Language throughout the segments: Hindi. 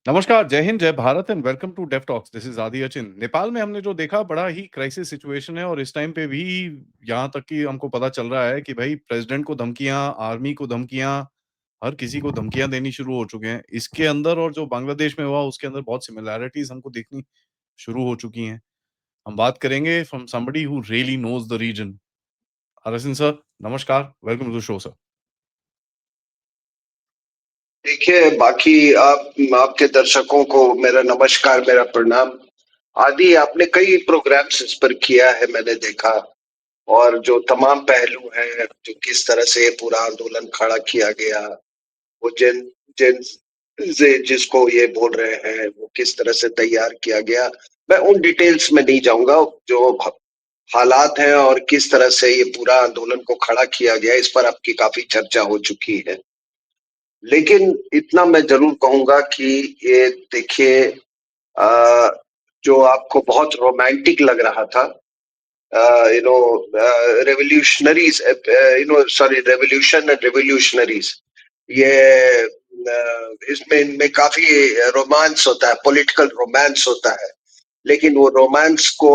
नमस्कार, जय Hind, Jai Bharat and welcome to Dave talks. This is Adi Achin. Nepal में हमने जो देखा बड़ा ही क्राइसिस सिचुएशन है और इस टाइम पे भी यहाँ तक कि हमको पता चल रहा है कि भई प्रेज़िडेंट को धमकियाँ, आर्मी को धमकियाँ, हर किसी को धमकियाँ देनी शुरू हो चुके हैं। इसके अंदर और जो बांग्लादेश में हुआ उसके अंदर बहुत सिमिलैरिटीज़ हमको दिखनी शुरू हो चुकी हैं। हम बात करेंगे from somebody who really knows the reason. Arvind sir, नमस्कार, welcome to the show sir. देखिए, बाकी आपके दर्शकों को मेरा नमस्कार, मेरा प्रणाम। आदि आपने कई प्रोग्राम्स इस पर किया है, मैंने देखा। और जो तमाम पहलू हैं, जो किस तरह से ये पूरा आंदोलन खड़ा किया गया, वो जिन जिन जिसको ये बोल रहे हैं, वो किस तरह से तैयार किया गया, मैं उन डिटेल्स में नहीं जाऊंगा। जो हालात हैं और किस तरह से ये पूरा आंदोलन को खड़ा किया गया, इस पर आपकी काफी चर्चा हो चुकी है। लेकिन इतना मैं जरूर कहूंगा कि ये देखिए, अ, जो आपको बहुत रोमांटिक लग रहा था, revolutionaries, sorry, revolution and revolutionaries, ये इसमें इनमें काफी रोमांस होता है, पॉलिटिकल रोमांस होता है। लेकिन वो रोमांस को,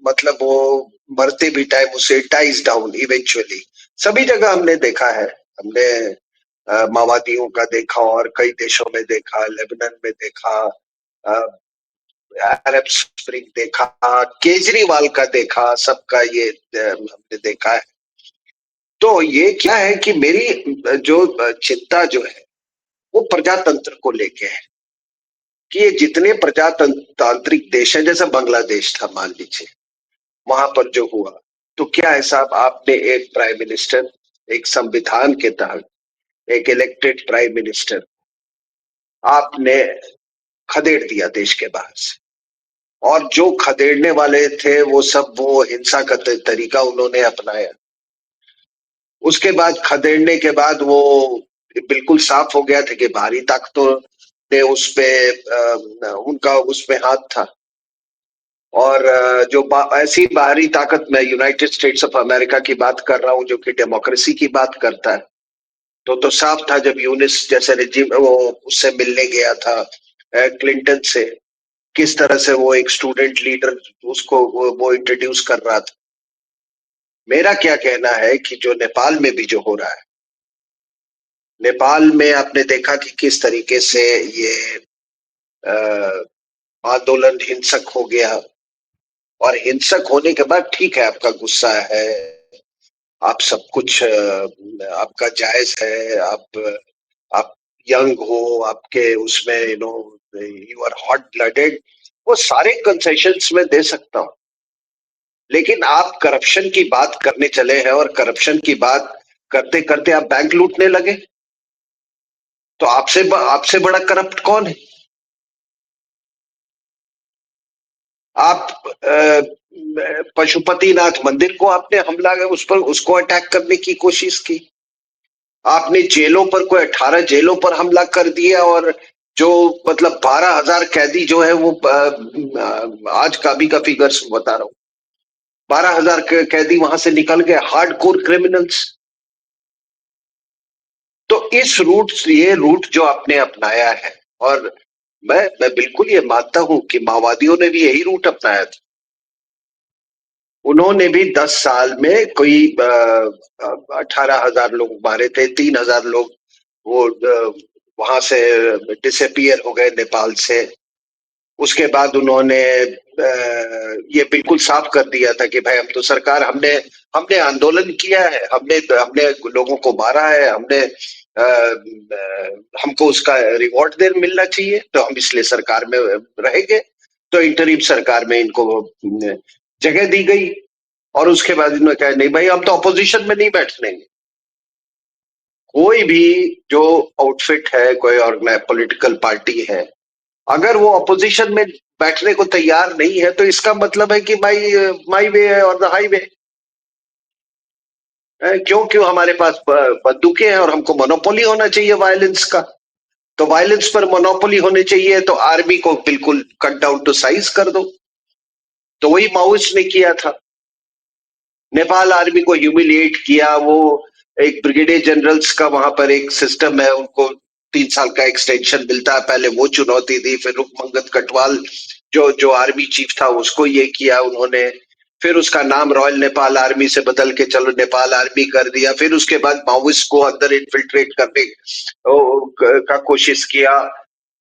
मतलब वो मरते भी टाइम उसे डाइज डाउन इवेंचुअली। सभी जगह हमने देखा है। हमने माओवादियों का देखा और कई देशों में देखा, लेबनान में देखा, अरब स्प्रिंग देखा, केजरीवाल का देखा, सबका ये हमने देखा है। तो ये क्या है कि मेरी जो चिंता जो है, वो प्रजातंत्र को लेके है। कि ये जितने प्रजातांत्रिक देश हैं, जैसे बांग्लादेश था मान लीजिए, वहां पर जो हुआ, तो क्या है साहब, आपने एक प्राइम मिनिस्टर, एक संविधान के तहत एक इलेक्टेड प्राइम मिनिस्टर आपने खदेड़ दिया देश के बाहर से। और जो खदेड़ने वाले थे वो सब वो हिंसा का तरीका उन्होंने अपनाया। उसके बाद खदेड़ने के बाद वो बिल्कुल साफ हो गया था कि बाहरी ताकतों ने उस पे उनका उसमें हाथ था। और जो ऐसी बाहरी ताकत, मैं यूनाइटेड स्टेट्स ऑफ अमेरिका की बात कर रहा हूँ, जो कि डेमोक्रेसी की बात करता है, तो साफ था जब यूनिस जैसे रिजीम वो उससे मिलने गया था, क्लिंटन से, किस तरह से वो एक स्टूडेंट लीडर उसको वो इंट्रोड्यूस कर रहा था। मेरा क्या कहना है कि जो नेपाल में भी जो हो रहा है, नेपाल में आपने देखा कि किस तरीके से ये आंदोलन हिंसक हो गया। और हिंसक होने के बाद ठीक है, आपका गुस्सा है, आप सब कुछ आपका जायज है, आप यंग हो, आपके उसमें यू आर हॉट ब्लडेड, वो सारे कंसेशंस में दे सकता हूं। लेकिन आप करप्शन की बात करने चले हैं और करप्शन की बात करते करते आप बैंक लूटने लगे, तो आपसे बड़ा करप्ट कौन है? आप पशुपतिनाथ मंदिर को आपने हमला, उस पर उसको अटैक करने की कोशिश की। आपने जेलों पर, कोई 18 जेलों पर हमला कर दिया। और जो मतलब 12,000 कैदी जो है वो आज का भी का फिगर्स बता रहा हूँ, 12,000 कैदी वहां से निकल गए, हार्ड कोर क्रिमिनल्स। तो ये रूट जो आपने अपनाया है, और मैं बिल्कुल ये मानता हूं कि माओवादियों ने भी यही रूट अपनाया था। उन्होंने भी 10 साल में कोई 18,000 लोग मारे थे, 3,000 लोग वो वहां से डिसअपियर हो गए नेपाल से। उसके बाद उन्होंने ये बिल्कुल साफ कर दिया था कि भाई हम तो सरकार, हमने हमने आंदोलन किया है, हमने हमने लोगों को मारा है, हमने हमको उसका रिवॉर्ड दे मिलना चाहिए, तो हम इसलिए सरकार में रहेंगे। तो इंटरिम सरकार में इनको जगह दी गई। और उसके बाद इन्होंने कहा नहीं भाई, हम तो अपोजिशन में नहीं बैठने। कोई भी जो आउटफिट है, कोई और पॉलिटिकल पार्टी है, अगर वो अपोजिशन में बैठने को तैयार नहीं है, तो इसका मतलब है कि माई माई वे है और द हाईवे। क्यों क्यों हमारे पास बंदूकें हैं और हमको मोनोपोली होना चाहिए वायलेंस का। तो वायलेंस पर मोनोपोली होनी चाहिए, तो आर्मी को बिल्कुल कट डाउन टू साइज कर दो। तो वही माओइस्ट ने किया था, नेपाल आर्मी को ह्यूमिलिएट किया। वो एक ब्रिगेडियर जनरल्स का वहां पर एक सिस्टम है, उनको 3 साल का एक्सटेंशन मिलता है, पहले वो चुनौती दी, फिर रुकमंगत कटवाल जो आर्मी चीफ था उसको ये किया उन्होंने, फिर उसका नाम रॉयल नेपाल आर्मी से बदल के चलो नेपाल आर्मी कर दिया, फिर उसके बाद माओइस्ट को अंदर इन्फिल्ट्रेट करने का कोशिश किया।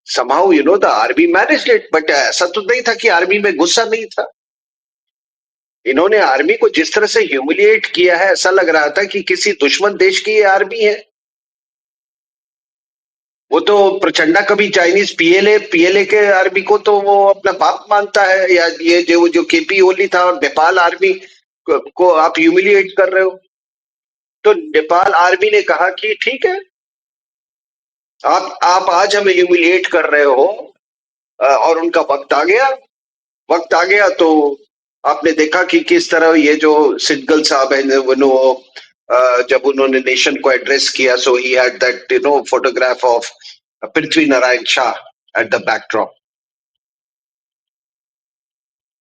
somehow the army managed it, but ऐसा तो नहीं था कि आर्मी में गुस्सा नहीं था। इन्होंने आर्मी को जिस तरह से ह्यूमिलिएट किया है, ऐसा लग रहा था कि किसी दुश्मन देश की ये आर्मी है। वो तो प्रचंडा कभी चाइनीज पीएलए के आर्मी को तो वो अपना बाप मानता है, या ये जो केपी ओली था और नेपाल आर्मी को आप ह्यूमिलिएट कर रहे हो। तो नेपाल आर्मी ने कहा कि ठीक है, आप आज हमें ह्यूमिलिएट कर रहे हो, और उनका वक्त आ गया तो आपने देखा कि किस तरह ये जो सिटगल साहब है जब उन्होंने नेशन को एड्रेस किया, so he had that photograph of Prithvi Narayan Shah at the backdrop.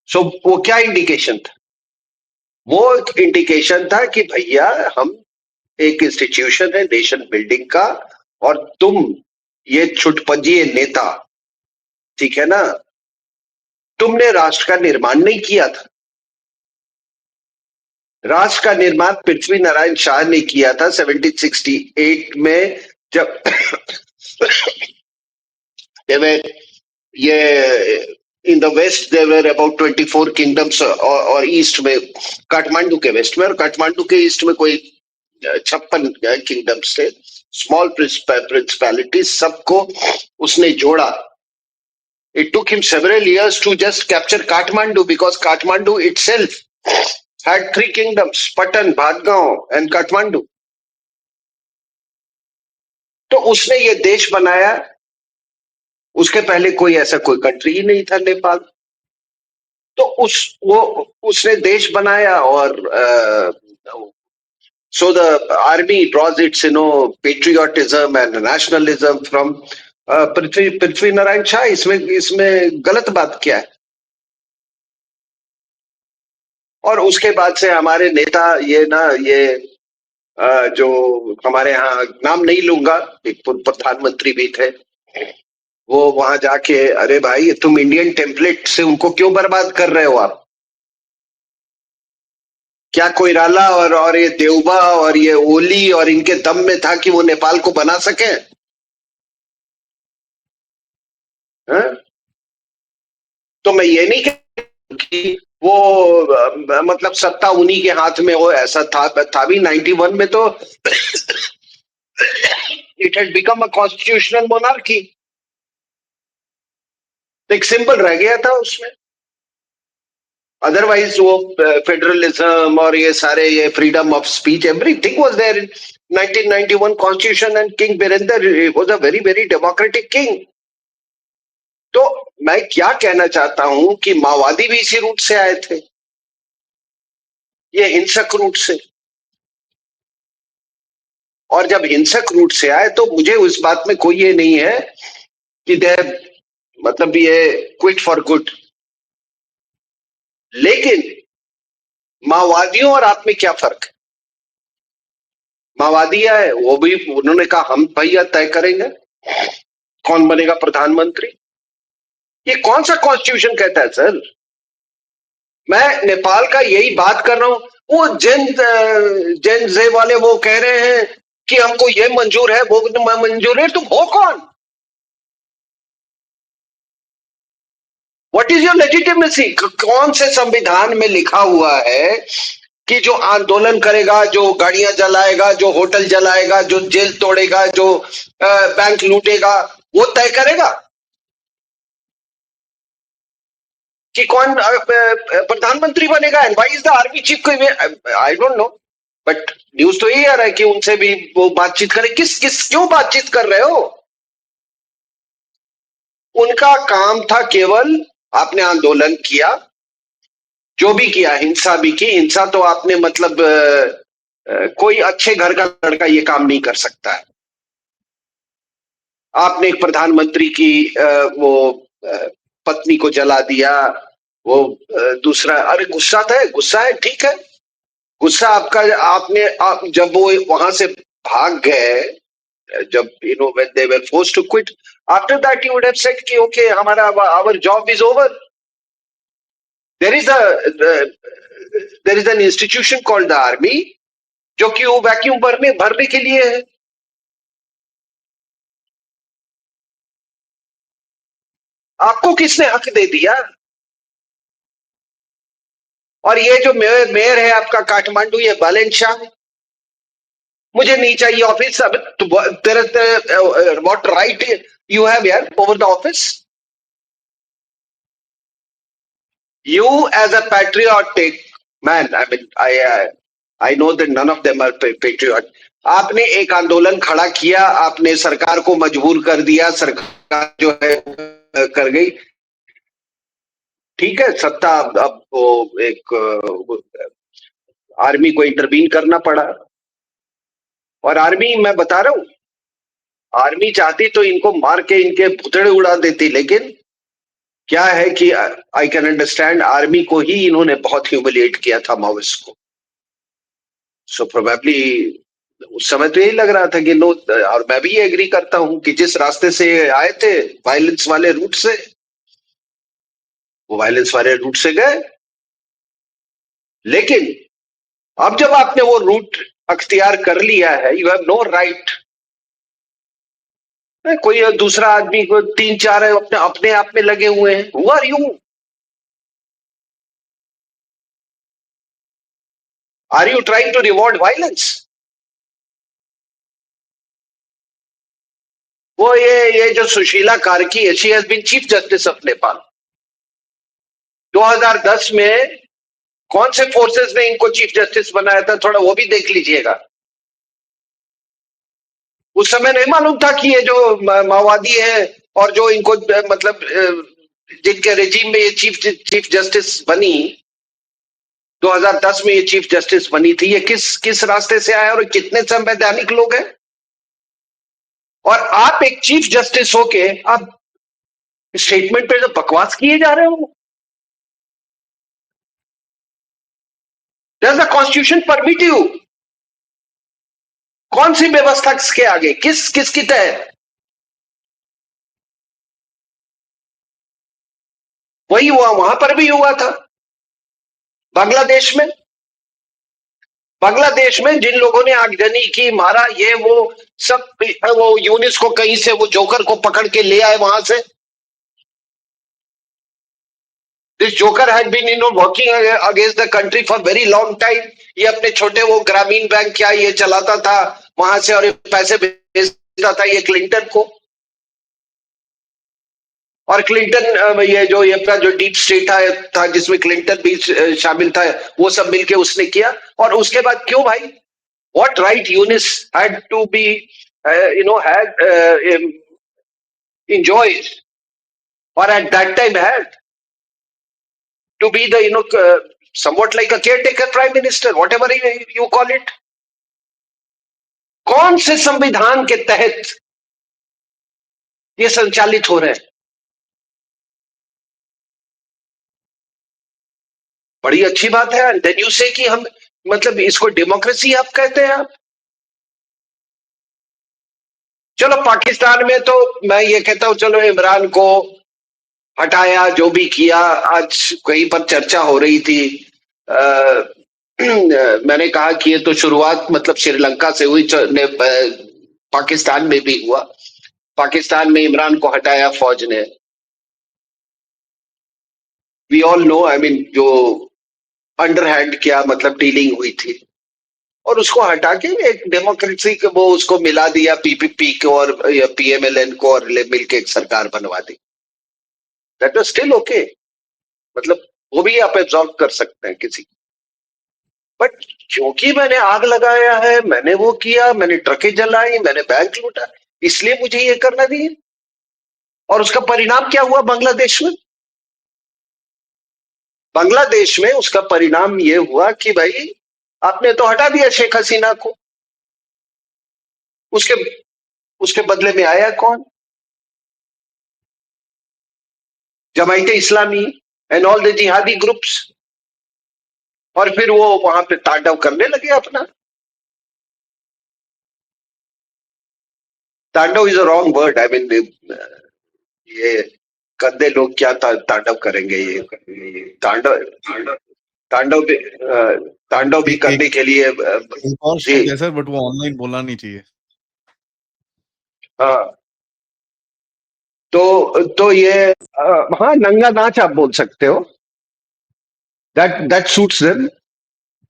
So वो क्या इंडिकेशन था? वो एक इंडिकेशन था कि भैया हम एक इंस्टीट्यूशन है नेशन बिल्डिंग का, और तुम ये छुटपंजिए नेता, ठीक है ना, तुमने राष्ट्र का निर्माण नहीं किया था। राष्ट्र का निर्माण पृथ्वी नारायण शाह ने किया था 1768 में, जब ये in the west there were about 24 kingdoms, और ईस्ट में काठमांडू के वेस्ट में, और काठमांडू के ईस्ट में कोई 56 किंगडम्स थे, स्मॉल प्रिंसिपैलिटीज, सबको उसने जोड़ा। It took him several years to just capture Kathmandu because Kathmandu itself had 3 kingdoms, Patan, Bhadgaon and Kathmandu. तो उसने ये देश बनाया, उसके पहले कोई ऐसा कोई कंट्री ही नहीं था नेपाल। तो उसने देश बनाया, और so the army draws its patriotism and nationalism from पृथ्वी नारायण शाह। इसमें गलत बात क्या है? और उसके बाद से हमारे नेता ये जो हमारे यहाँ, नाम नहीं लूंगा, एक पूर्व प्रधानमंत्री भी थे, वो वहां जाके, अरे भाई तुम इंडियन टेम्पलेट से उनको क्यों बर्बाद कर रहे हो आप? क्या कोइराला और ये देउबा और ये ओली और इनके दम में था कि वो नेपाल को बना सके? तो मैं ये नहीं कहता कि वो मतलब सत्ता उन्हीं के हाथ में हो, ऐसा था भी 91 में तो it had become a constitutional monarchy, एक सिंबल रह गया था उसमें। अदरवाइज वो फेडरलिज्म और ये सारे ये freedom of speech, everything was there in 1991 constitution, and king Birendra was a very very democratic king. तो मैं क्या कहना चाहता हूं कि माओवादी भी इसी रूट से आए थे, ये हिंसक रूट से। और जब हिंसक रूट से आए तो मुझे उस बात में कोई ये नहीं है कि दे मतलब ये क्विट फॉर गुड, लेकिन माओवादियों और आप में क्या फर्क है? माओवादी आए, वो भी उन्होंने कहा हम भैया तय करेंगे कौन बनेगा प्रधानमंत्री। ये कौन सा कॉन्स्टिट्यूशन कहता है सर? मैं नेपाल का यही बात कर रहा हूं। वो जेन जे वाले वो कह रहे हैं कि हमको ये मंजूर है, वो मंजूर है। तुम हो कौन? What is your legitimacy? कौन से संविधान में लिखा हुआ है कि जो आंदोलन करेगा, जो गाड़ियां जलाएगा, जो होटल जलाएगा, जो जेल तोड़ेगा, जो बैंक लूटेगा, वो तय करेगा कि कौन प्रधानमंत्री बनेगा? And why is the army chief को? I don't know, but news तो यही आ रहा है कि उनसे भी वो बातचीत करें। क्यों बातचीत कर रहे हो? उनका काम था केवल, आपने आंदोलन किया, जो भी किया, हिंसा भी की। हिंसा तो आपने मतलब कोई अच्छे घर का लड़का ये काम नहीं कर सकता है। आपने एक प्रधानमंत्री की वो पत्नी को जला दिया, वो दूसरा, अरे गुस्सा है, ठीक है, गुस्सा आपका। जब वो वहां से भाग गए जब when they were forced to quit, after that you would have said कि okay, हमारा our job is over. There is an institution called the army, जो कि वो वैक्यूम भरने के लिए है. आपको किसने हक दे दिया? और ये जो मेयर है आपका काठमांडू, ये बालेन शाह, मुझे नहीं चाहिए ऑफिस. अब तेरे व्हाट राइट यू हैव यार over the office? You as a patriotic man, I mean, I know that none of them are patriot. आपने एक आंदोलन खड़ा किया, आपने सरकार को मजबूर कर दिया, सरकार जो है कर गई. ठीक है, सत्ता अब वो एक आर्मी को इंटरवीन करना पड़ा. और आर्मी, मैं बता रहा हूं, आर्मी चाहती तो इनको मार के इनके पुतड़े उड़ा देती, लेकिन क्या है कि आई कैन अंडरस्टैंड, आर्मी को ही इन्होंने बहुत ह्यूमिलिएट किया था माओइस्ट को. सो प्रोबेबली उस समय तो यही लग रहा था कि नो, और मैं भी ये एग्री करता हूं कि जिस रास्ते से आए थे, वायलेंस वाले रूट से, वो वायलेंस वाले रूट से गए. लेकिन अब जब आपने वो रूट अख्तियार कर लिया है, यू हैव नो राइट. कोई दूसरा आदमी को 3-4 अपने अपने आप में लगे हुए हैं. Who are you? Are you trying to reward violence? वो ये जो सुशीला कार्की है, she has been chief justice of Nepal. 2010 में कौन से फोर्सेस ने इनको चीफ जस्टिस बनाया था, थोड़ा वो भी देख लीजिएगा. उस समय नहीं मालूम था कि ये जो माओवादी है, और जो इनको मतलब जिनके रेजिम में ये चीफ जस्टिस बनी, 2010 में ये चीफ जस्टिस बनी थी, ये किस रास्ते से आया और कितने संवैधानिक लोग हैं. और आप एक चीफ जस्टिस होके आप स्टेटमेंट पे जो बकवास किए जा रहे हो. Does the constitution permit you? कौन सी व्यवस्था किसके आगे, किसकी तहत? वही हुआ, वहां पर भी हुआ था बांग्लादेश में. बांग्लादेश में जिन लोगों ने आगजनी की, मारा, ये वो सब, वो यूनिस को कहीं से वो जोकर को पकड़ के ले आए वहां से. This joker had been working against the country for very long time. ये अपने छोटे वो ग्रामीण बैंक क्या ये चलाता था वहां से, और ये पैसे भेजता था ये क्लिंटन को. और क्लिंटन ये अपना जो डीप स्टेट था जिसमें क्लिंटन भी शामिल था, वो सब मिलके उसने किया. और उसके बाद क्यों भाई? What right Eunice had to be had enjoyed, or at that time had to be the somewhat like a caretaker prime minister, whatever you call it. कौन से संविधान के तहत ये संचालित हो रहे हैं? बड़ी अच्छी बात है. देन यू से कि हम, मतलब इसको डेमोक्रेसी आप कहते हैं आप? चलो पाकिस्तान में तो मैं ये कहता हूं, चलो इमरान को हटाया, जो भी किया. आज कहीं पर चर्चा हो रही थी, मैंने कहा कि ये तो शुरुआत मतलब श्रीलंका से हुई, पाकिस्तान में भी हुआ. पाकिस्तान में इमरान को हटाया फौज ने. We all know, I mean, जो अंडरहैंड क्या मतलब डीलिंग हुई थी, और उसको हटा के एक डेमोक्रेसी को वो उसको मिला दिया पीपीपी को और पीएमएलएन को, और मिलके एक सरकार बनवा दी. दैट वाज स्टिल ओके, मतलब वो भी आप एब्जॉर्व कर सकते हैं किसी. बट क्योंकि मैंने आग लगाया है, मैंने वो किया, मैंने ट्रकें जलाई, मैंने बैंक लूटा, इसलिए मुझे ये करना नहीं है. और उसका परिणाम क्या हुआ बांग्लादेश में? बांग्लादेश में उसका परिणाम ये हुआ कि भाई आपने तो हटा दिया शेख हसीना को. उसके उसके बदले में आया कौन? जमाइते इस्लामी एंड ऑल द जिहादी ग्रुप्स. और फिर वो वहां पे तांडव करने लगे अपना. तांडव is a wrong word, I mean ये गंदे लोग क्या तांडव करेंगे, ये तांडव तांडव भी तांडव भी एक करने के लिए एक और जी शब्द है सर, बट वो ऑनलाइन बोलना नहीं चाहिए। हाँ। तो ये हाँ, नंगा नाच आप बोल सकते हो, दैट सूट्स देम।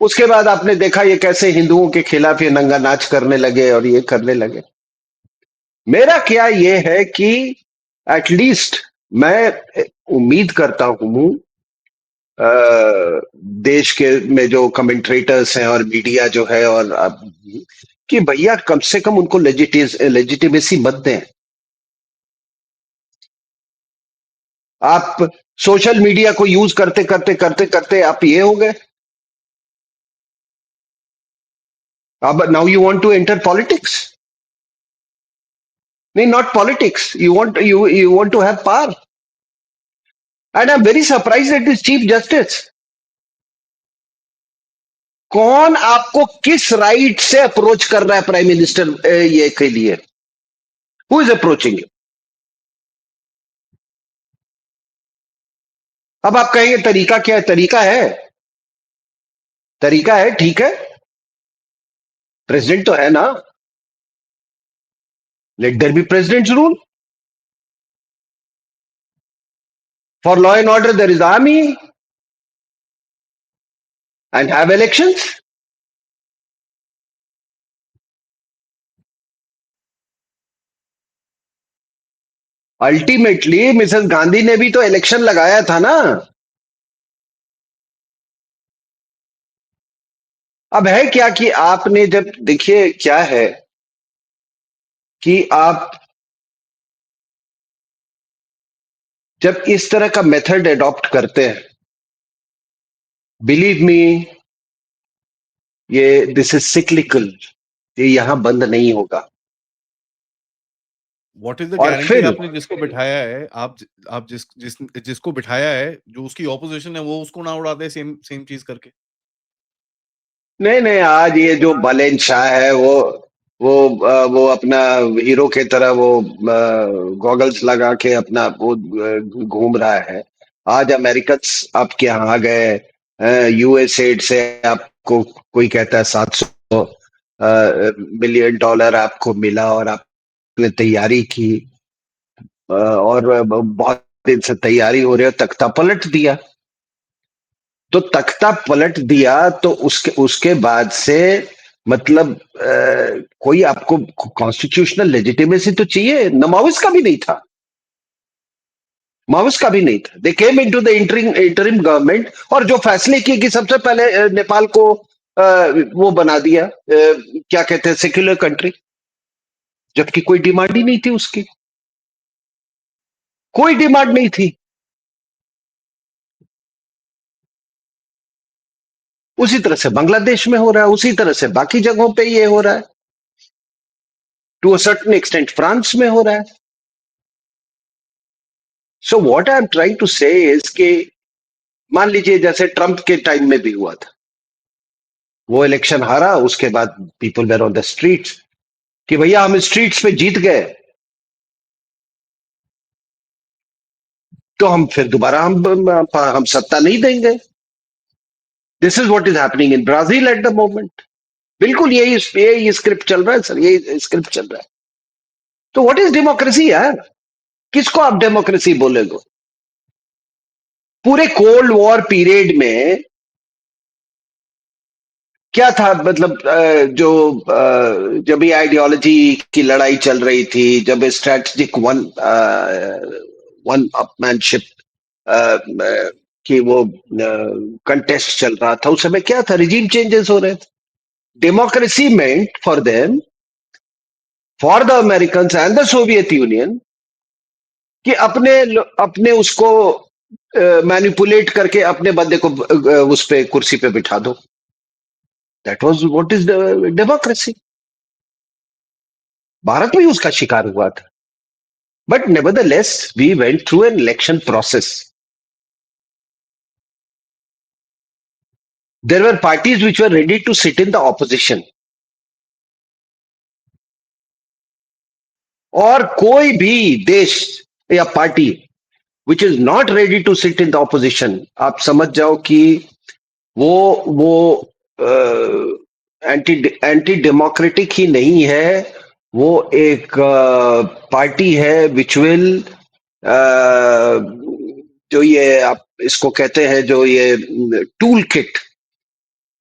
उसके बाद आपने देखा ये कैसे हिंदुओं के खिलाफ ये नंगा नाच करने लगे और ये करने लगे। मेरा क्या ये है कि एटलीस्ट मैं उम्मीद करता हूं देश के में जो कमेंट्रेटर्स हैं और मीडिया जो है और कि भैया कम से कम उनको लेजिटिमेसी मत दें। आप सोशल मीडिया को यूज करते करते करते करते आप ये हो गए, अब now you want to enter politics. नहीं, not politics, you want to have power. And I am very surprise that is chief justice. कौन आपको किस राइट से अप्रोच कर रहा है प्राइम मिनिस्टर ये के लिए? Who is approaching you? अब आप कहेंगे तरीका क्या है? तरीका है, तरीका है, ठीक है, प्रेसिडेंट तो है ना, let there be presidents rule. For law and order there is army and have elections. Ultimately Mrs Gandhi ने भी तो इलेक्शन लगाया था ना। अब है क्या कि आपने जब देखिए क्या है कि आप जब इस तरह का मेथड एडॉप्ट करते हैं, बिलीव मी, ये दिस इज सिक्लिकल, ये यहां बंद नहीं होगा। व्हाट इज द और गारंटी फिर आपने जिसको बिठाया है, आप जिसको बिठाया है, जो उसकी ऑपोजिशन है, वो उसको ना उड़ा दे सेम सेम चीज करके। नहीं नहीं, आज ये जो बालेन शाह है वो अपना हीरो की तरह वो गॉगल्स लगा के अपना वो घूम रहा है। आज अमेरिकन आपके यहाँ आ गए, यूएसएड से आपको कोई कहता है 700 मिलियन डॉलर आपको मिला और आपने तैयारी की, और बहुत दिन से तैयारी हो रही है, तख्ता पलट दिया। तो तख्ता पलट दिया तो उसके उसके बाद से मतलब कोई आपको कॉन्स्टिट्यूशनल लेजिटिमेसी तो चाहिए न। माओइस्ट का भी नहीं था, माओइस्ट का भी नहीं था। They came into the interim government और जो फैसले किए कि सबसे पहले नेपाल को वो बना दिया, क्या कहते हैं, सेक्युलर कंट्री, जबकि कोई डिमांड ही नहीं थी उसकी, कोई डिमांड नहीं थी। उसी तरह से बांग्लादेश में हो रहा है, उसी तरह से बाकी जगहों पे ये हो रहा है, to a certain extent France में हो रहा है। So what I am trying to say is कि मान लीजिए जैसे ट्रंप के टाइम में भी हुआ था, वो इलेक्शन हारा, उसके बाद people were on the streets कि भैया हम स्ट्रीट्स पे जीत गए, तो हम फिर दोबारा हम सत्ता नहीं देंगे। This is what is happening in Brazil at the moment. बिल्कुल यही स्क्रिप्ट चल रहा है सर, यही स्क्रिप्ट चल रहा है। तो व्हाट इज डेमोक्रेसी यार? किसको आप डेमोक्रेसी बोलेगे? पूरे कोल्ड वॉर पीरियड में क्या था, मतलब जब ये आइडियोलॉजी की लड़ाई चल रही थी, जब स्ट्रेटेजिक वन अपमैनशिप की वो कंटेस्ट चल रहा था, उस समय क्या था, रिजीम चेंजेस हो रहे थे। Democracy meant for them, for the American and the Soviet union, कि अपने उसको मैनिपुलेट करके अपने बंदे को उस पे कुर्सी पे बिठा दो। That was what is democracy. Bharat में ही उसका शिकार हुआ था। But nevertheless, we went through an election process. There were parties which were ready to sit in the opposition. और कोई भी देश या party which is not ready to sit in the opposition, आप समझ जाओ कि वो एंटी एंटी डेमोक्रेटिक ही नहीं है, वो एक पार्टी है विच विल, जो ये आप इसको कहते हैं, जो ये टूल किट,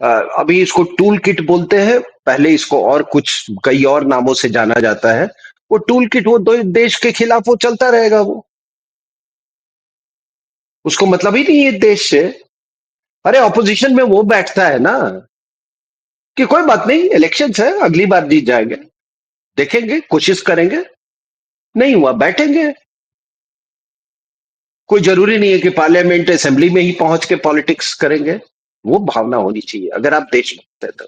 अभी इसको टूल किट बोलते हैं, पहले इसको और कुछ कई और नामों से जाना जाता है। वो टूल किट, वो देश के खिलाफ वो चलता रहेगा, वो उसको मतलब ही नहीं है देश से। अरे ऑपोजिशन में वो बैठता है ना कि कोई बात नहीं, इलेक्शन है, अगली बार जीत जाएंगे, देखेंगे, कोशिश करेंगे, नहीं हुआ बैठेंगे। कोई जरूरी नहीं है कि पार्लियामेंट असेंबली में ही पहुंच के पॉलिटिक्स करेंगे। वो भावना होनी चाहिए अगर आप देशभक्त है तो।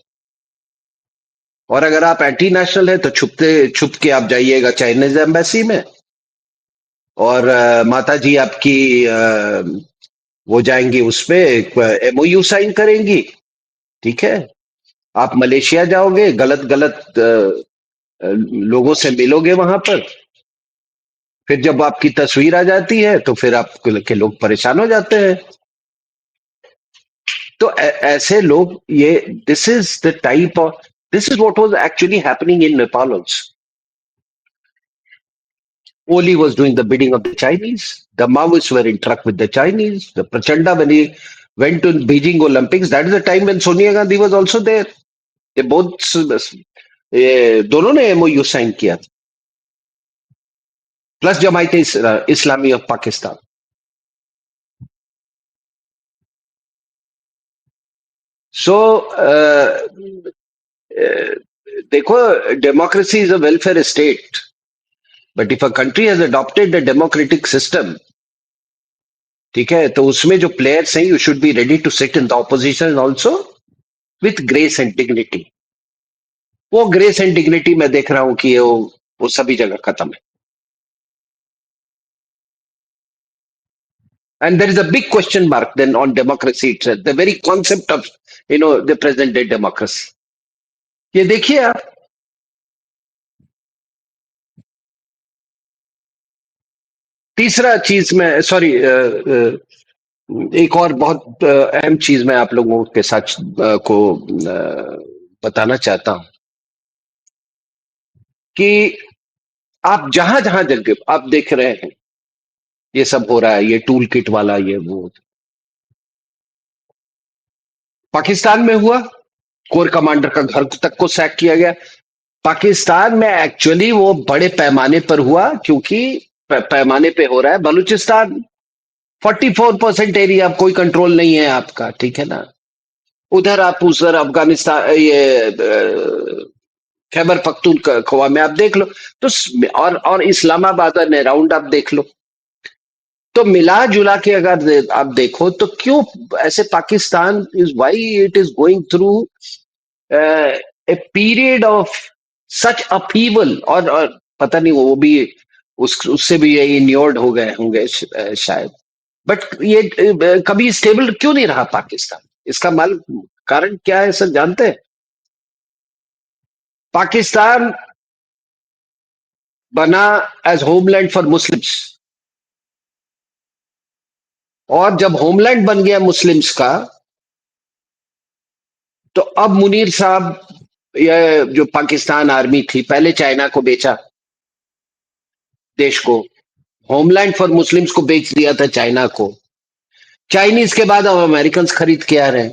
और अगर आप एंटी नेशनल है तो छुप के आप जाइएगा चाइनीज एम्बेसी में, और माता जी आपकी वो जाएंगी उसपे, एमओयू साइन करेंगी, ठीक है। आप मलेशिया जाओगे, गलत गलत लोगों से मिलोगे वहां पर, फिर जब आपकी तस्वीर आ जाती है तो फिर आप के लोग परेशान हो जाते हैं। तो ऐसे लोग, ये this is the type of, this is what was actually happening in Nepal also. Oli was doing the bidding of the Chinese. The Maoists were in truck with the Chinese. The Prachanda, when he went to Beijing Olympics, that is the time when Sonia Gandhi was also there. They both, ये दोनों ने एमओयू साइन किया, plus Jamaat Islami of Pakistan. So देखो, democracy is a welfare state, but if a country has adopted the democratic system, ठीक है, तो उसमें जो प्लेयर्स हैं, you should be ready to sit in the opposition also with grace and dignity. वो ग्रेस एंड डिग्निटी मैं देख रहा हूं कि वो सभी जगह खत्म है। And there is a big question mark then on democracy itself, the very concept of, the present day democracy. ये देखिए आप, तीसरा चीज में, सॉरी, एक और बहुत अहम चीज मैं आप लोगों के साथ को बताना चाहता हूं कि आप जहां जहां जगह आप देख रहे हैं ये सब हो रहा है, ये टूल किट वाला, ये वो, पाकिस्तान में हुआ, कोर कमांडर का घर तक को सैक किया गया। पाकिस्तान में एक्चुअली वो बड़े पैमाने पर हुआ, क्योंकि पैमाने पे हो रहा है। बलूचिस्तान 44% एरिया कोई कंट्रोल नहीं है आपका, ठीक है ना। उधर आप उधर अफगानिस्तान, ये खैबर पख्तूनख्वा में आप देख लो, तो और इस्लामाबाद और राउंड आप देख लो, तो मिला जुला के अगर आप देखो तो क्यों ऐसे Pakistan is, why it is going through a period of such upheaval, और पता नहीं वो भी उससे भी ये इन्योर्ड हो गए होंगे शायद। बट ये कभी स्टेबल क्यों नहीं रहा पाकिस्तान? इसका माल कारण क्या है सर, जानते हैं? पाकिस्तान बना एज होमलैंड फॉर मुस्लिम्स, और जब होमलैंड बन गया मुस्लिम्स का, तो अब मुनीर साहब, ये जो पाकिस्तान आर्मी थी, पहले चाइना को बेचा देश को, होमलैंड फॉर मुस्लिम्स को बेच दिया था चाइना को। चाइनीज के बाद अब अमेरिकन खरीद के आ रहे हैं।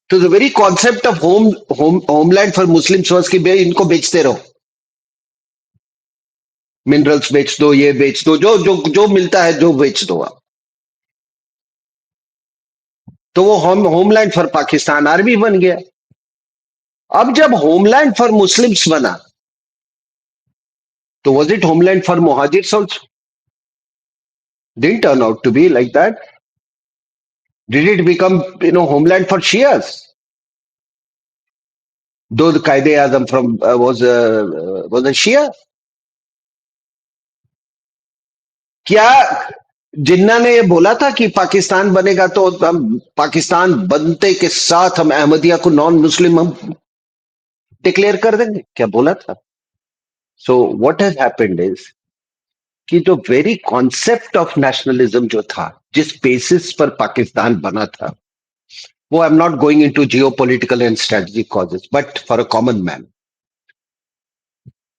तो the very concept of homeland for Muslims was कि इनको बेचते रहो, मिनरल्स बेच दो, ये बेच दो, जो जो जो मिलता है जो बेच दो आप। तो वो होमलैंड फॉर पाकिस्तान आर्मी बन गया। अब जब होमलैंड फॉर मुस्लिम्स बना, तो was it homeland for Muhajirs also? Didn't turn out to be like that. Did it become, homeland for Shias? Though the Qaeda-e-Azam from was a Shia. क्या जिन्ना ने ये बोला था कि पाकिस्तान बनेगा तो हम पाकिस्तान बनते के साथ हम अहमदिया को नॉन मुस्लिम हम डिक्लेयर कर देंगे, क्या बोला था? So what has happened is कि जो वेरी कॉन्सेप्ट ऑफ नेशनलिज्म जो था, जिस बेसिस पर पाकिस्तान बना था, वो I am not going into Jio political and strategic causes, but for a common man,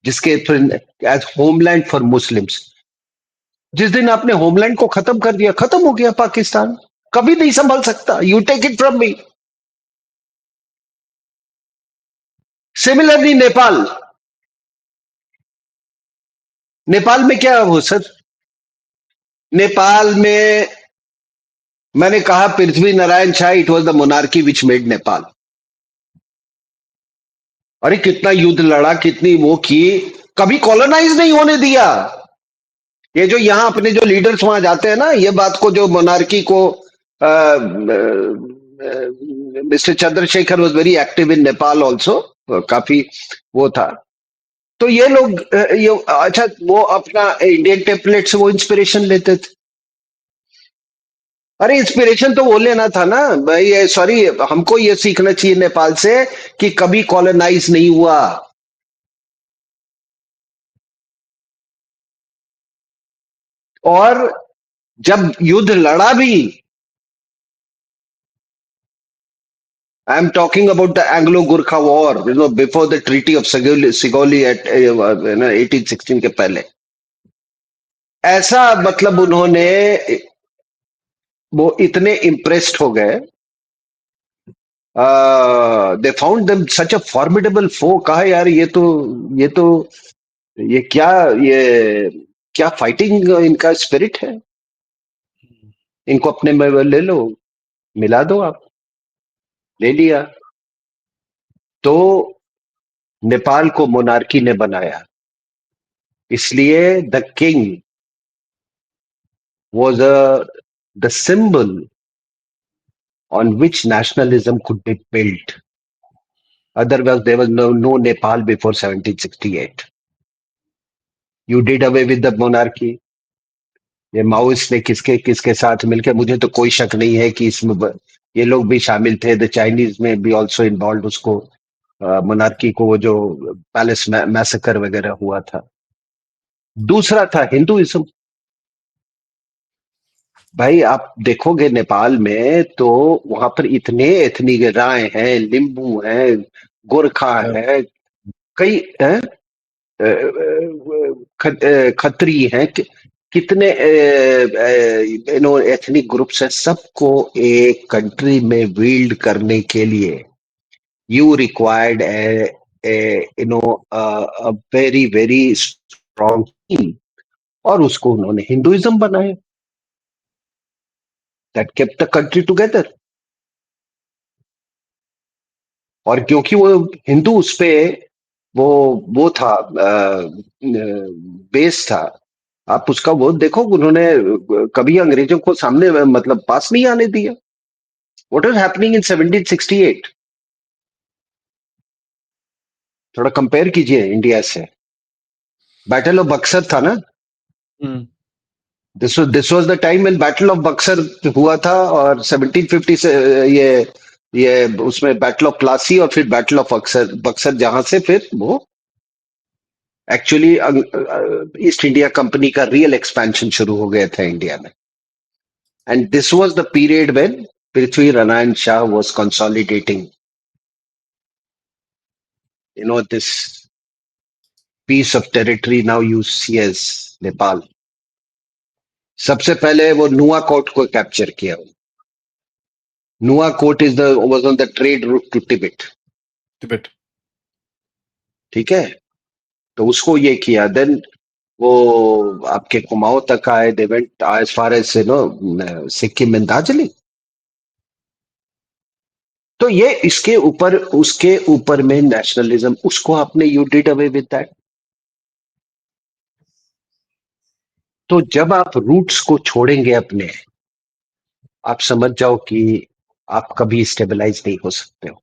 जिसके एज होमलैंड फॉर मुस्लिम्स, जिस दिन आपने होमलैंड को खत्म कर दिया, खत्म हो गया पाकिस्तान, कभी नहीं संभल सकता। You take it from me. Similarly Nepal, Nepal में क्या हो सर? नेपाल में मैंने कहा Prithvi Narayan Shah, it was the monarchy which made Nepal. अरे कितना युद्ध लड़ा, कितनी वो की, कभी कॉलोनाइज नहीं होने दिया। ये जो यहाँ अपने जो लीडर्स वहां जाते हैं ना, ये बात को जो मोनार्की को, mister Chandrashekhar was very active in Nepal also, काफी वो था। तो ये लोग ये अच्छा, वो अपना इंडियन टेम्पलेट से वो इंस्पिरेशन लेते थे। अरे इंस्पिरेशन तो वो लेना था ना भाई, सॉरी, हमको ये सीखना चाहिए नेपाल से कि कभी कॉलोनाइज नहीं हुआ। और जब युद्ध लड़ा भी, I am talking about the Anglo Gurkha war, before the treaty of Sugauli at 1816 के पहले, ऐसा मतलब उन्होंने, वो इतने इम्प्रेस्ड हो गए, they found them such a formidable foe. कहा यार ये तो ये क्या ये क्या फाइटिंग इनका स्पिरिट है, इनको अपने में ले लो, मिला दो आप। ले लिया। तो नेपाल को मोनार्की ने बनाया, इसलिए the king was the symbol on which nationalism could be built. Otherwise, there was no Nepal before 1768. You did away with the monarchy. ये माओइस्ट ने किसके किसके साथ मिलकर, मुझे तो कोई शक नहीं है कि इसमें ये लोग भी शामिल थे। द चाइनीज में भी ऑल्सो इन्वॉल्व, उसको मोनार्की को, वो जो पैलेस मैसेकर वगैरह हुआ था। दूसरा था हिंदुइज्म। भाई आप देखोगे नेपाल में तो वहां पर इतने एथनिक, राय हैं, लिंबू हैं, गोरखा Yeah. है, कई हैं, खत्री हैं, कितने एथनिक ग्रुप्स हैं। सबको एक कंट्री में विल्ड करने के लिए you required very very strong team, और उसको उन्होंने हिंदुइज्म बनाया, that kept the country together. और क्योंकि वो हिंदू उस पे वो था, बेस था, आप उसका वो देखो, उन्होंने कभी अंग्रेजों को सामने मतलब पास नहीं आने दिया। What is happening in 1768? थोड़ा कंपेयर कीजिए इंडिया से। बैटल ऑफ बक्सर था ना, Hmm. This was the time when battle of Buxar हुआ था, और 1750 से ये उसमें बैटल ऑफ प्लासी, और फिर बैटल ऑफ बक्सर, बक्सर जहां से फिर वो एक्चुअली ईस्ट इंडिया कंपनी का रियल एक्सपेंशन शुरू हो गया था इंडिया में। And this was the period when Prithvi Narayan Shah was consolidating this piece of territory now you see as Nepal. सबसे पहले वो नुआकोट को कैप्चर किया। Nuwakot is the was on the trade route to Tibet. Tibet. ठीक है, तो उसको ये किया। देन वो आपके कुमाऊं तक आए, they went as far as Sikkim and Darjeeling. तो ये इसके ऊपर, उसके ऊपर में नेशनलिज्म, उसको आपने you did away with that. तो जब आप रूट्स को छोड़ेंगे अपने, आप समझ जाओ कि आप कभी स्टेबलाइज नहीं हो सकते हो।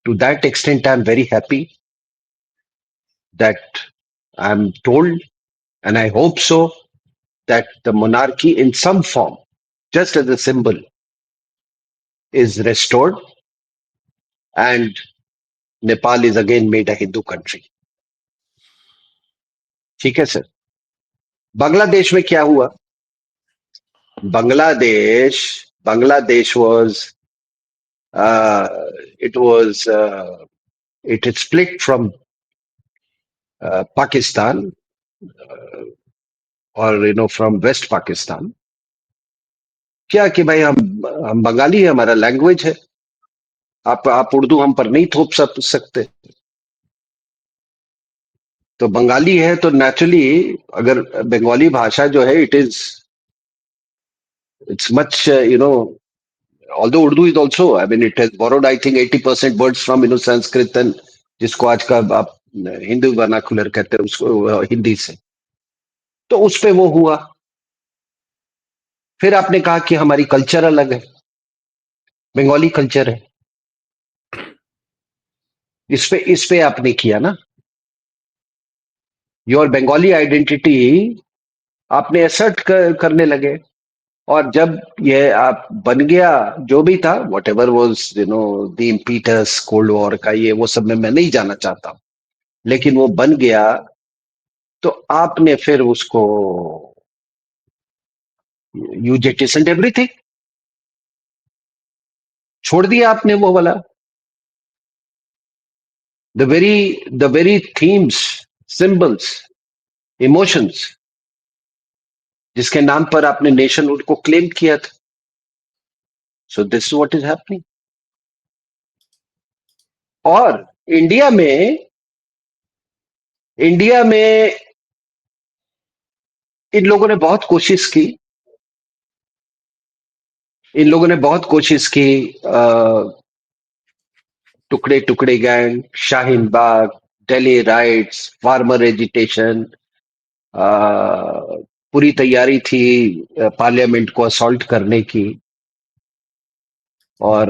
To that extent I am very happy that I am told, and I hope so, that the monarchy in some form, just as a symbol, is restored, and Nepal is again made a Hindu country. ठीक है सर। बांग्लादेश में क्या हुआ? Bangladesh Bangladesh was it was it had split from Pakistan, or from West Pakistan। क्या कि भाई हम बंगाली है, हमारा लैंग्वेज है, आप उर्दू हम पर नहीं थोप सकते। तो बंगाली है तो नेचुरली, अगर बंगाली भाषा जो है it's much although Urdu is also, I mean, it has borrowed, I think, 80% words from Sanskrit, and जिसको आज का आप हिंदू वर्नाकुलर कहते हैं उसको, हिंदी से। तो उस पे वो हुआ। फिर आपने कहा कि हमारी कल्चर अलग है, बंगाली कल्चर है। इस पे आपने किया ना, योर बंगाली आइडेंटिटी आपने असर्ट करने लगे। और जब ये आप बन गया, जो भी था, what ever was the impetus cold war का, ये वो सब में मैं नहीं जाना चाहता हूं, लेकिन वो बन गया तो आपने फिर उसको, यू जेटिसन्ड एवरीथिंग, छोड़ दिया आपने वो वाला, the very themes, symbols, emotions, जिसके नाम पर आपने नेशनहुड को क्लेम किया था। So this what is happening. और इंडिया में इंडिया में इन लोगों ने बहुत कोशिश की, इन लोगों ने बहुत कोशिश की, टुकड़े टुकड़े gang, Shaheen Bagh, Delhi rights, farmer agitation, पूरी तैयारी थी पार्लियामेंट को असॉल्ट करने की। और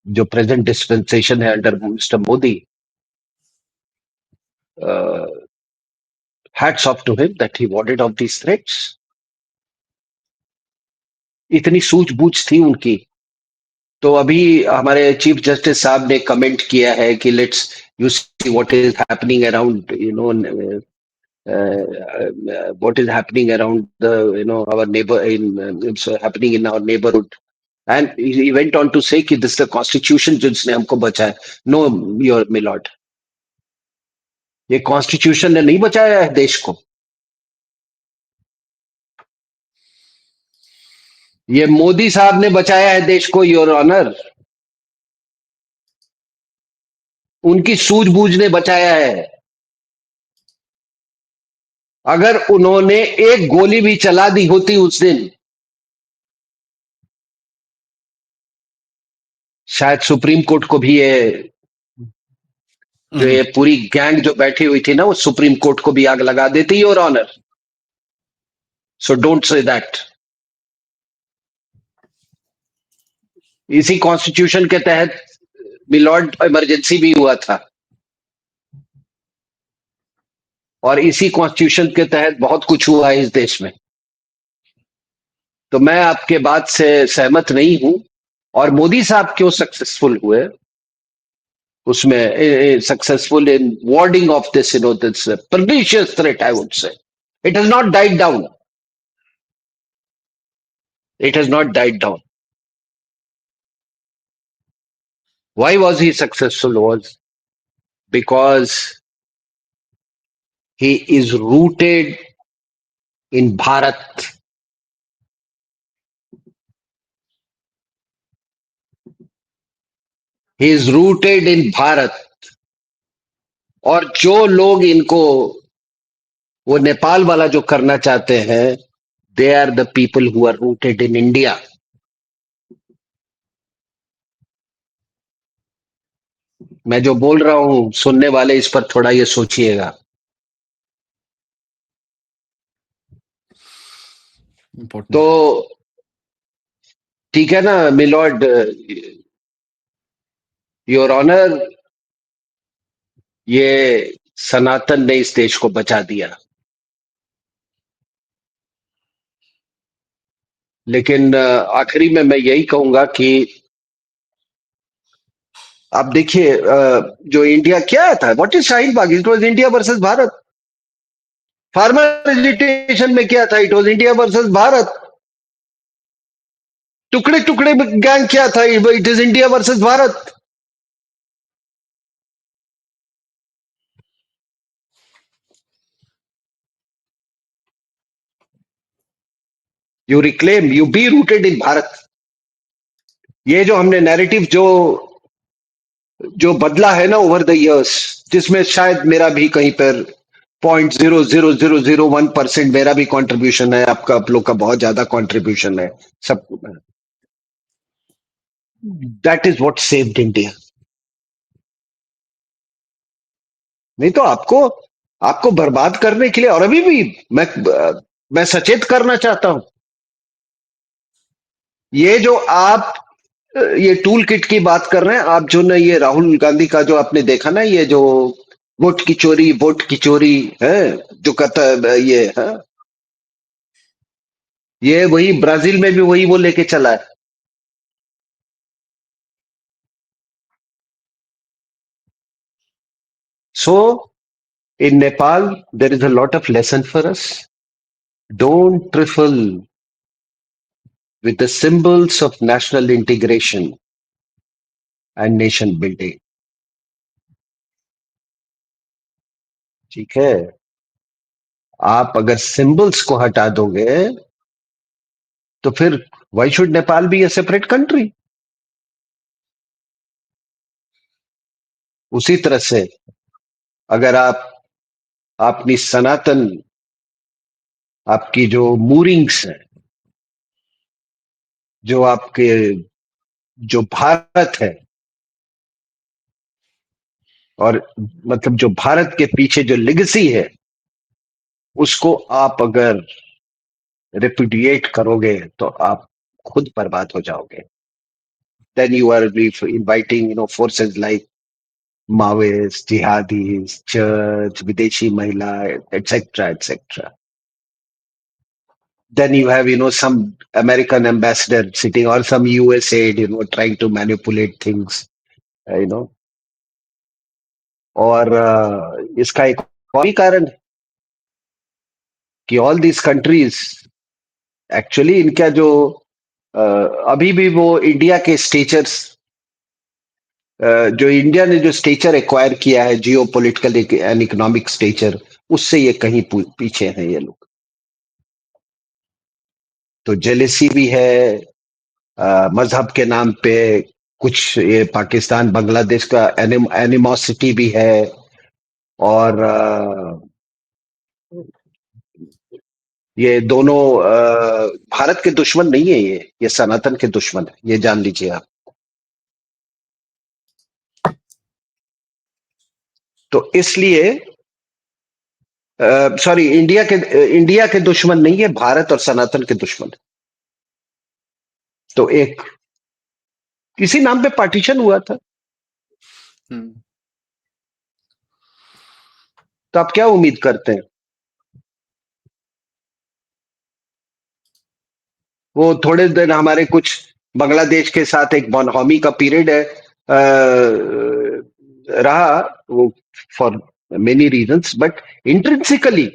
जो प्रेजेंट डिस्पेंसेशन है under mister Modi, hats off to him that he warded off these threats. इतनी सूझबूझ थी उनकी। तो अभी हमारे चीफ जस्टिस साहब ने कमेंट किया है कि let's you see what is happening around, what is happening around the our neighbor, in it's happening in our neighborhood, and he went on to say कि this is the constitution जिसने हमको बचाया। नो योर मिलॉर्ड, ये कॉन्स्टिट्यूशन ने नहीं बचाया है देश को, ये मोदी साहब ने बचाया है देश को, योर ऑनर। उनकी सूझबूझ ने बचाया है। अगर उन्होंने एक गोली भी चला दी होती उस दिन, शायद सुप्रीम कोर्ट को भी ये, जो ये पूरी गैंग जो बैठी हुई थी ना, वो सुप्रीम कोर्ट को भी आग लगा देती, your honour. So don't say that. इसी कॉन्स्टिट्यूशन के तहत मिलॉर्ड इमरजेंसी भी हुआ था, और इसी कॉन्स्टिट्यूशन के तहत बहुत कुछ हुआ है इस देश में। तो मैं आपके बात से सहमत नहीं हूं। और मोदी साहब क्यों सक्सेसफुल हुए उसमें, successful in wording of this this pernicious threat, I would say it has not died down, it has not died down। Why was he successful? Was because he is rooted in Bharat। He is rooted in Bharat। और जो लोग इनको वो नेपाल वाला जो करना चाहते हैं, they are the people who are rooted in India. मैं जो बोल रहा हूं, सुनने वाले इस पर थोड़ा ये सोचिएगा। तो इम्पोर्टेंट। ठीक है ना मिलॉर्ड, योर ऑनर, ये सनातन ने इस देश को बचा दिया। लेकिन आखिरी में मैं यही कहूंगा कि आप देखिए, जो इंडिया क्या था, what is Shaheen Bagh, it was India versus Bharat. Farmer agitation में क्या था, it was India versus Bharat. टुकड़े टुकड़े गैंग क्या था, it is India versus Bharat. You reclaim, you be rooted in Bharat. ये जो हमने नैरेटिव जो जो बदला है ना ओवर द इयर्स, जिसमें शायद मेरा भी कहीं पर 0.00001% मेरा भी कंट्रीब्यूशन है, आपका आप लोग का बहुत ज्यादा कंट्रीब्यूशन है, सब। That is what saved India. नहीं तो आपको आपको बर्बाद करने के लिए, और अभी भी मैं सचेत करना चाहता हूं, ये जो आप ये टूल किट की बात कर रहे हैं आप, जो ना ये राहुल गांधी का जो आपने देखा ना, ये जो वोट की चोरी है, जो कहता है ये है, ये वही ब्राजील में भी वही वो लेके चला है। So in Nepal there is a lot of lesson for us. Don't trifle with the symbols of national integration and nation building। ठीक है, आप अगर सिंबल्स को हटा दोगे तो फिर why should Nepal be a separate country. उसी तरह से अगर आप अपनी सनातन, आपकी जो मूरिंग्स है, जो आपके जो भारत है, और मतलब जो भारत के पीछे जो लिगेसी है, उसको आप अगर रिपुडिएट करोगे तो आप खुद बर्बाद हो जाओगे। Then you are inviting forces like Maoists, jihadis, church, Videshi Mahila, etc., etc. Then you have, some American ambassador sitting, or some US aide, trying to manipulate things, you know. और इसका एक और भी कारण है कि ऑल दिस कंट्रीज एक्चुअली इनका जो अभी भी वो इंडिया के स्टेचर्स, जो इंडिया ने जो स्टेचर एक्वायर किया है, geopolitical and economic stature, उससे ये कहीं पीछे हैं ये लोग। तो जेलेसी भी है, मजहब के नाम पे कुछ, ये पाकिस्तान बांग्लादेश का एनिमोसिटी भी है, और ये दोनों भारत के दुश्मन नहीं है, ये सनातन के दुश्मन है, ये जान लीजिए आप। तो इसलिए सॉरी, इंडिया के दुश्मन नहीं है, भारत और सनातन के दुश्मन है। तो एक किसी नाम पे पार्टीशन हुआ था, तो आप क्या उम्मीद करते हैं? वो थोड़े दिन हमारे कुछ बांग्लादेश के साथ एक बनहौमी का पीरियड है, रहा वो, for many reasons, but intrinsically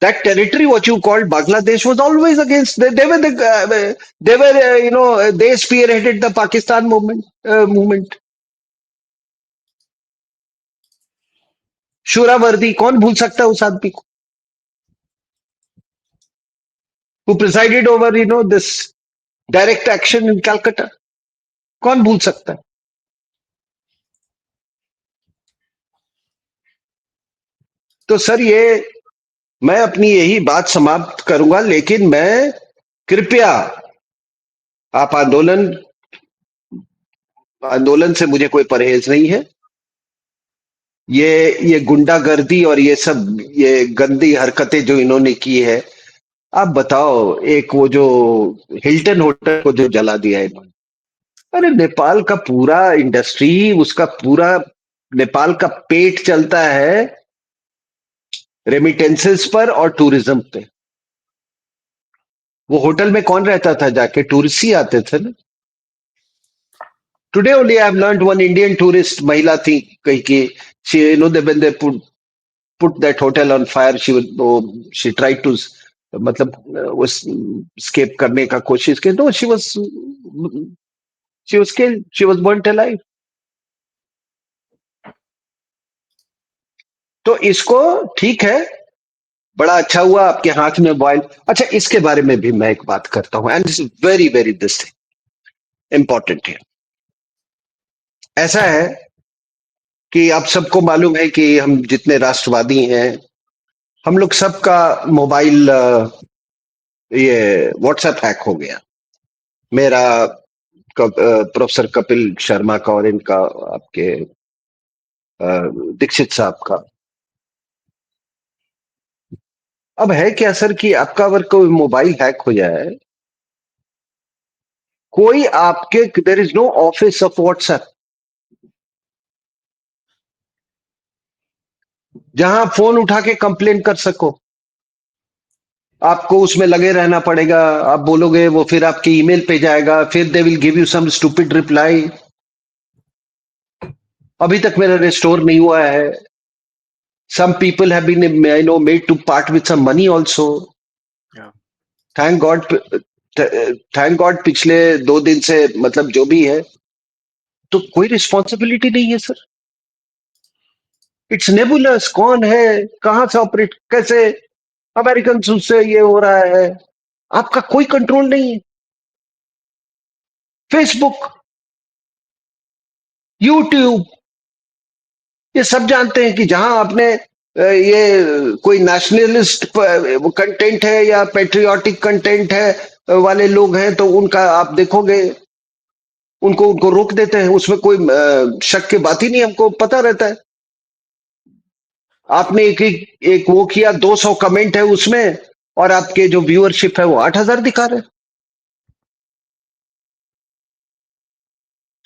that territory what you called Bangladesh was always against, they were they spearheaded the Pakistan movement। शूरावर्दी कौन भूल सकता है उस आदमी को, who presided over this direct action in Calcutta, कौन भूल सकता है। तो सर, ये मैं अपनी यही बात समाप्त करूंगा, लेकिन मैं कृपया आप आंदोलन आंदोलन से मुझे कोई परहेज नहीं है। ये गुंडागर्दी और ये सब ये गंदी हरकतें जो इन्होंने की है, आप बताओ, एक वो जो हिल्टन होटल को जो जला दिया है इन्होंने, अरे नेपाल का पूरा इंडस्ट्री, उसका पूरा नेपाल का पेट चलता है रेमिटेंसेस पर और टूरिज्म पे। वो होटल में कौन रहता था जाके? टूरिस्ट ही आते थे ना। Today only I have learned one Indian tourist महिला थी कहीं की, she you know they when they put that hotel on fire, she tried to, मतलब वो स्केप करने का कोशिश की, no she was burnt alive. तो इसको, ठीक है, बड़ा अच्छा हुआ आपके हाथ में मोबाइल। अच्छा, इसके बारे में भी मैं एक बात करता हूं, and this is very very this important है। ऐसा है कि आप सबको मालूम है कि हम जितने राष्ट्रवादी हैं, हम लोग सबका मोबाइल, ये व्हाट्सएप हैक हो गया। मेरा, प्रोफेसर कपिल शर्मा का, और इनका, आपके दीक्षित साहब का। अब है क्या सर कि आपका अगर कोई मोबाइल हैक हो जाए, कोई आपके, there is no office of WhatsApp जहां फोन उठा के कंप्लेन कर सको। आपको उसमें लगे रहना पड़ेगा, आप बोलोगे, वो फिर आपके ईमेल पे जाएगा, फिर they will give you some stupid reply. अभी तक मेरा रिस्टोर नहीं हुआ है। Some people have been, I know, made to part with some money also. Yeah. Thank God, thank God पिछले 2 दिन से, मतलब जो भी है, तो कोई रिस्पॉन्सिबिलिटी नहीं है सर। इट्स नेबुलस, कौन है, कहां से ऑपरेट, कैसे अमेरिकन से ये हो रहा है, आपका कोई कंट्रोल नहीं है। फेसबुक, यूट्यूब, ये सब जानते हैं कि जहां आपने ये कोई नेशनलिस्ट कंटेंट है या पेट्रियाटिक कंटेंट है वाले लोग हैं, तो उनका आप देखोगे, उनको उनको रोक देते हैं। उसमें कोई शक की बात ही नहीं, हमको पता रहता है। आपने एक वो किया, 200 कमेंट है उसमें, और आपके जो व्यूअरशिप है वो 8,000 दिखा रहे।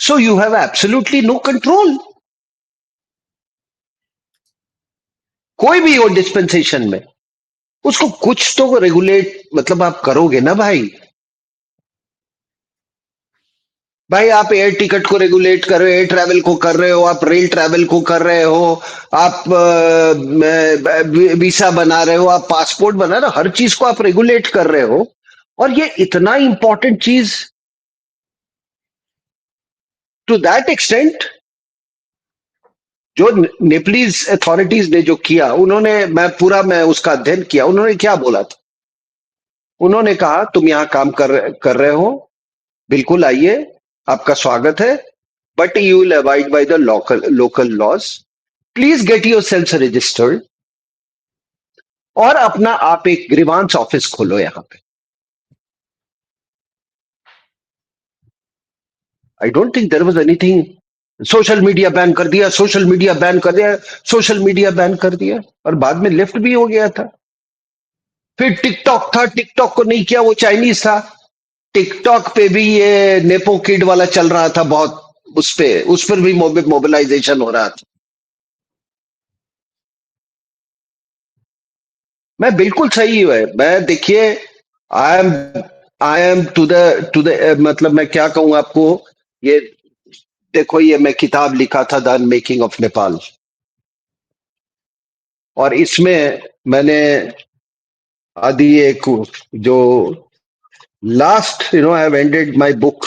So you have absolutely no control, कोई भी हो डिस्पेंसेशन में। उसको कुछ तो रेगुलेट, मतलब आप करोगे ना भाई। भाई आप एयर टिकट को रेगुलेट कर रहे हो, एयर ट्रैवल को कर रहे हो, आप रेल ट्रैवल को कर रहे हो, आप वीसा बना रहे हो, आप पासपोर्ट बना रहे हो, हर चीज को आप रेगुलेट कर रहे हो। और ये इतना इंपॉर्टेंट चीज, टू दैट एक्सटेंट, जो नेपलीज अथॉरिटीज ने जो किया, उन्होंने, मैं उसका अध्ययन किया, उन्होंने क्या बोला था। उन्होंने कहा, तुम यहां काम कर रहे हो, बिल्कुल आइए, आपका स्वागत है, but you will abide by the local laws, please get yourself registered, और अपना आप एक ग्रीवांस ऑफिस खोलो यहां पे। I don't think there was anything. Social media ban कर दिया, सोशल मीडिया बैन कर दिया, सोशल मीडिया बैन कर दिया, और बाद में लेफ्ट भी हो गया था। फिर टिकटॉक था, टिकटॉक को नहीं किया, वो चाइनीज था। टिकटॉक पे भी ये नेपो किड वाला चल रहा था बहुत, उस पर भी मोबिलाइजेशन हो रहा था। मैं बिल्कुल सही है, मैं, देखिए, I am I am to the मतलब मैं क्या कहूं आपको, ये देखो, ये मैं किताब लिखा था, द मेकिंग ऑफ नेपाल, और इसमें मैंने आदि एक, जो last, I have ended my book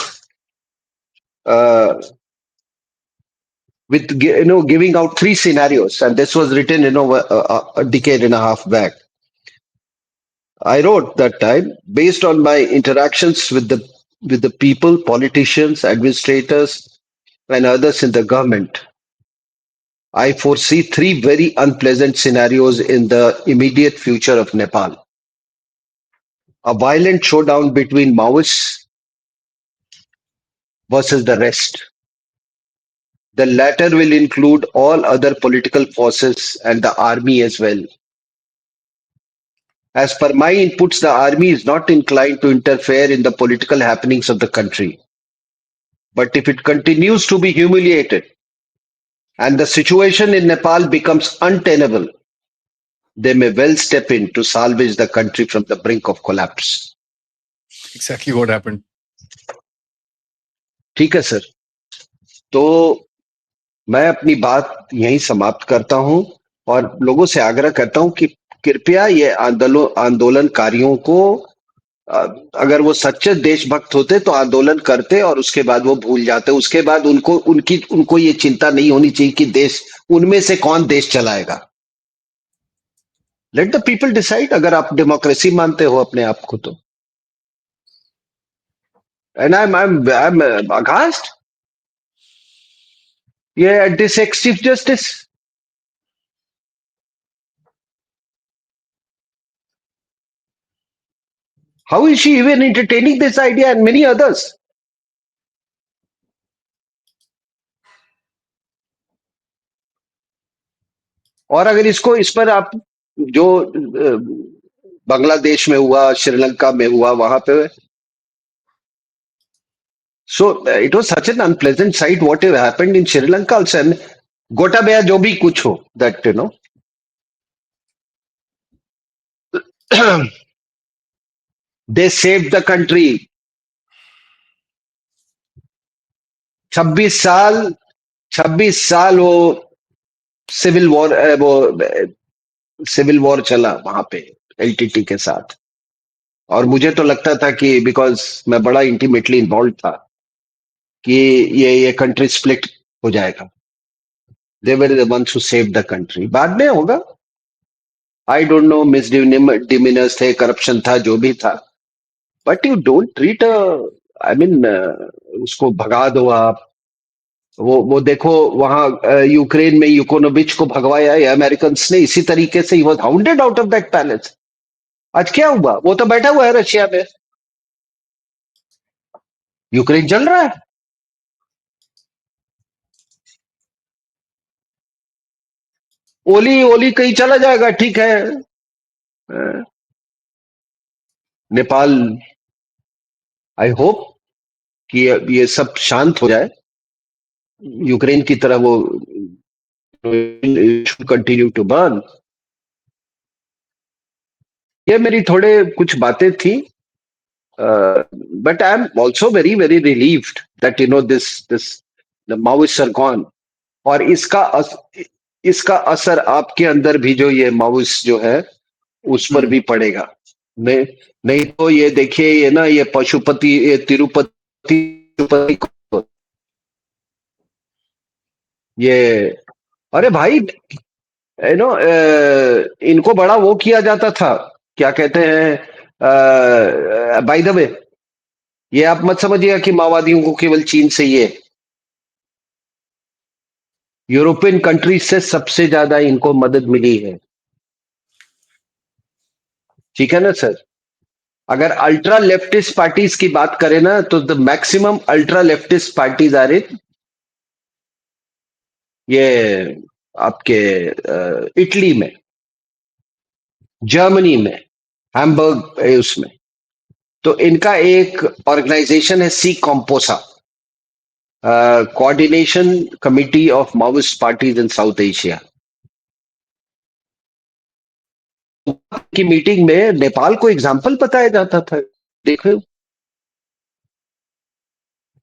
with giving out 3 scenarios, and this was written a decade and a half back. I wrote that time, based on my interactions with the people, politicians, administrators, and others in the government. I foresee 3 very unpleasant scenarios in the immediate future of Nepal. A violent showdown between Maoists versus the rest. The latter will include all other political forces and the army as well. As per my inputs, the army is not inclined to interfere in the political happenings of the country. But if it continues to be humiliated and the situation in Nepal becomes untenable, they may well step in to salvage the country from the brink of collapse. Exactly what happened. ठीक है सर, तो मैं अपनी बात यहीं समाप्त करता हूं और लोगों से आग्रह करता हूं कि कृपया ये आंदोलनकारियों को, अ, अगर वो सच्चे देशभक्त होते तो आंदोलन करते और उसके बाद वो भूल जाते। उसके बाद उनको ये चिंता नहीं होनी चाहिए कि देश, उनमें से कौन देश चलाएगा। लेट द पीपल डिसाइड, अगर आप डेमोक्रेसी मानते हो अपने आप को तो। एंड आई एम अगास्ट ये at this ex chief justice. How is she even entertaining this idea and many others? और अगर इसको, इस पर आप जो बांग्लादेश में हुआ, श्रीलंका में हुआ, वहां पे, so it was such an unpleasant site what happened in Sri Lanka also. Gotabaya जो भी कुछ हो, that you know they save the country. 26 साल, 26 साल वो सिविल वॉर, वो सिविल वॉर चला वहां पे एलटीटी के साथ। और मुझे तो लगता था कि, बिकॉज मैं बड़ा इंटीमेटली इन्वॉल्व था, कि ये कंट्री स्प्लिट हो जाएगा। They were the ones who save the country. बाद में होगा, I don't know, misdemeanours थे, करप्शन था, जो भी था, but you don't treat, I mean, उसको भगा दो आप। वो देखो वहां यूक्रेन में यूकोनोविच को भगवाया है अमेरिकन ने, इसी तरीके से he was hounded out of that palace. आज क्या हुआ? वो तो बैठा हुआ है रशिया में, यूक्रेन चल रहा है। ओली ओली कहीं चला जाएगा, ठीक है। अ, नेपाल, आई होप कि ये सब शांत हो जाए, यूक्रेन की तरह वो कंटिन्यू टू बर्न। ये मेरी थोड़े कुछ बातें थी, but I am also very very relieved that this the Maoist are gone. और इसका असर आपके अंदर भी, जो ये माओइस्ट जो है, उस पर भी पड़ेगा। नहीं, नहीं तो ये देखिए, ये ना, ये पशुपति, ये तिरुपति, तिरुपति ये, अरे भाई, इनको बड़ा वो किया जाता था, क्या कहते हैं, बाय द वे, ये आप मत समझिएगा कि माओवादियों को केवल चीन से, ये यूरोपियन कंट्रीज से सबसे ज्यादा इनको मदद मिली है। ठीक है ना सर? अगर अल्ट्रा लेफ्टिस्ट पार्टीज की बात करें ना, तो the maximum ultra leftist parties are in, ये आपके इटली में, जर्मनी में, हैम्बर्ग, उसमें। तो इनका एक ऑर्गेनाइजेशन है, C COMPOSA, coordination committee of Maoist parties in South Asia. की मीटिंग में नेपाल को एग्जाम्पल बताया जाता था। देखो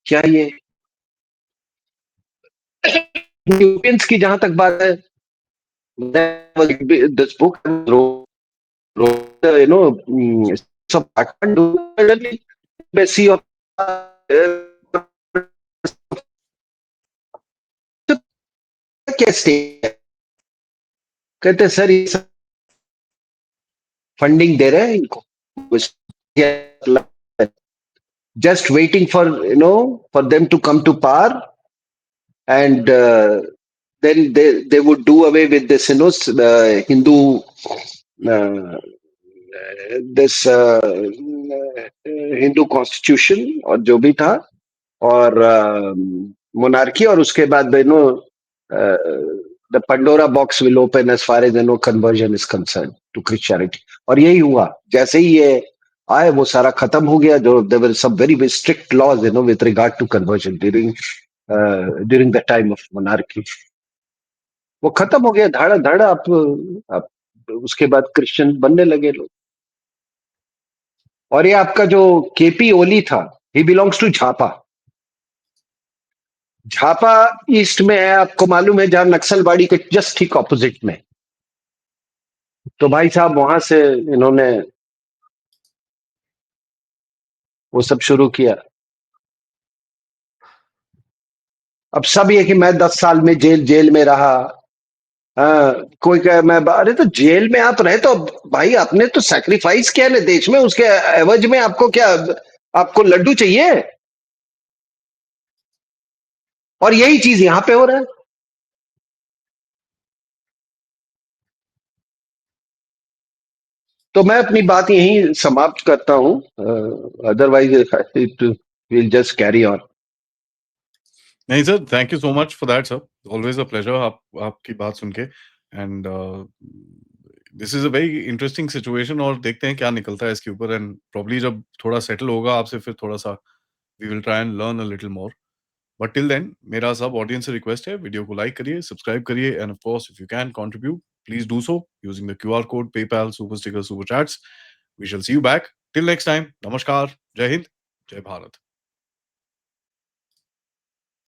क्या ये, यूरोपियंस की जहां तक बात है, दिस बुक यू नो सब embassy of क्या स्टेट, कहते सर ये फंडिंग दे रहे हैं इनको, just waiting for, for them to come to power, and then they would do away with this, Hindu, uh, this Hindu constitution और जो भी था, और मोनार्की, और उसके बाद the Pandora box will open as far as conversion is concern to Christianity. और यही हुआ, जैसे ही ये आए वो सारा खत्म हो गया। जो there were some very strict laws with regard to conversion during the time of monarchy, वो खत्म हो गया, धड़ धड़। आप उसके बाद क्रिश्चियन बनने लगे लोग। और ये आपका जो केपी ओली था, he belongs to Jhapa. Jhapa east में है, आपको मालूम है, जहां नक्सलबाड़ी के जस्ट ठीक ऑपोजिट में। तो भाई साहब वहां से इन्होंने वो सब शुरू किया। अब सब ये कि मैं 10 साल में जेल में रहा। हाँ, कोई कहे मैं, अरे तो जेल में आप रहे तो भाई आपने तो सैक्रिफाइस किया ना देश में, उसके एवज में आपको क्या, आपको लड्डू चाहिए? और यही चीज यहां पे हो रहा है। तो मैं अपनी बात यहीं समाप्त करता हूं, otherwise it will just carry on. नहीं sir, thank you so much for that sir, always a pleasure आप आपकी बात सुन के। And this is a very interesting situation, और देखते हैं क्या निकलता है इसके ऊपर, एंड प्रॉब्ली जब थोड़ा सेटल होगा आपसे फिर थोड़ा सा we will try and learn a little more. But till then मेरा सब ऑडियंस से रिक्वेस्ट है, वीडियो को लाइक करिए, सब्सक्राइब करिए, and of course if you can contribute please do so using the QR code, PayPal, super sticker, super chats. We shall see you back. Till next time, नमस्कार, जय हिंद, जय भारत।